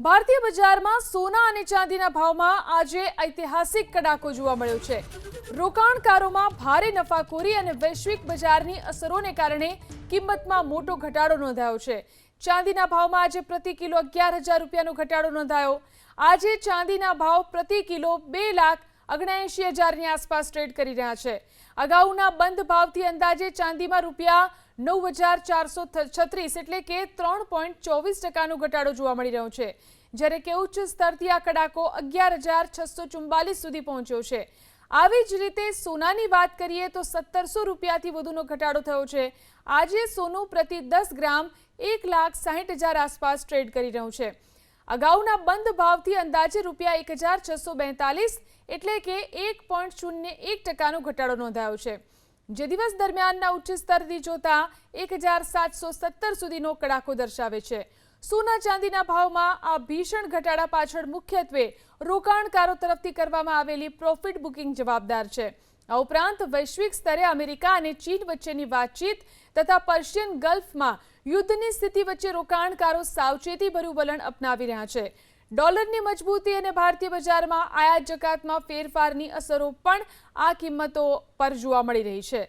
ભારતીય બજારમાં સોના અને ચાંદીના ભાવમાં આજે ઐતિહાસિક કડાકો જોવા મળ્યો છે। રોકાણકારોમાં ભારે નફાખોરી અને વૈશ્વિક બજારની અસરોને કારણે કિંમતમાં મોટો ઘટાડો નોંધાયો છે। ચાંદીના ભાવમાં આજે પ્રતિ કિલો 11,000 રૂપિયાનો ઘટાડો નોંધાયો। આજે ચાંદીના ભાવ પ્રતિ કિલો 2,79,000ની આસપાસ ટ્રેડ કરી રહ્યા છે। અગાઉના બંધ ભાવથી અંદાજે ચાંદીમાં રૂપિયા 9,436 એટલે કે 3.24%નો ઘટાડો જોવા મળી રહ્યો છે, જ્યારે કે ઉચ્ચ સ્તરથી આ કડાકો 11,644 સુધી પહોંચ્યો છે। આવી જ રીતે સોનાની વાત કરીએ તો 1,700 રૂપિયાથી વધુનો ઘટાડો થયો છે। આજે સોનું પ્રતિ 10 ગ્રામ 1,60,000 આસપાસ ટ્રેડ કરી રહ્યું છે। અગાઉના બંધ ભાવથી અંદાજે રૂપિયા 1,642 એટલે કે 1.01%નો ઘટાડો નોંધાયો છે, જે દિવસ દરમિયાનના ઉચ્ચ સ્તરથી જોતા 1,717 સુધીનો કડાકો દર્શાવે છે। સોના ચાંદીના ભાવમાં આ ભીષણ ઘટાડા પાછળ મુખ્યત્વે રોકાણકારો તરફથી કરવામાં આવેલી પ્રોફિટ બુકિંગ જવાબદાર છે। આ ઉપરાંત વૈશ્વિક સ્તરે અમેરિકા અને ચીન વચ્ચેની વાતચીત તથા પર્શિયન ગલ્ફમાં યુદ્ધની સ્થિતિ વચ્ચે રોકાણકારો સાવચેતીભર્યું વલણ અપનાવી રહ્યા છે। ડોલરની મજબૂતી અને ભારતીય બજારમાં આયાત જકાતમાં ફેરફારની અસરો પણ આ કિંમતો પર જોવા મળી રહી છે।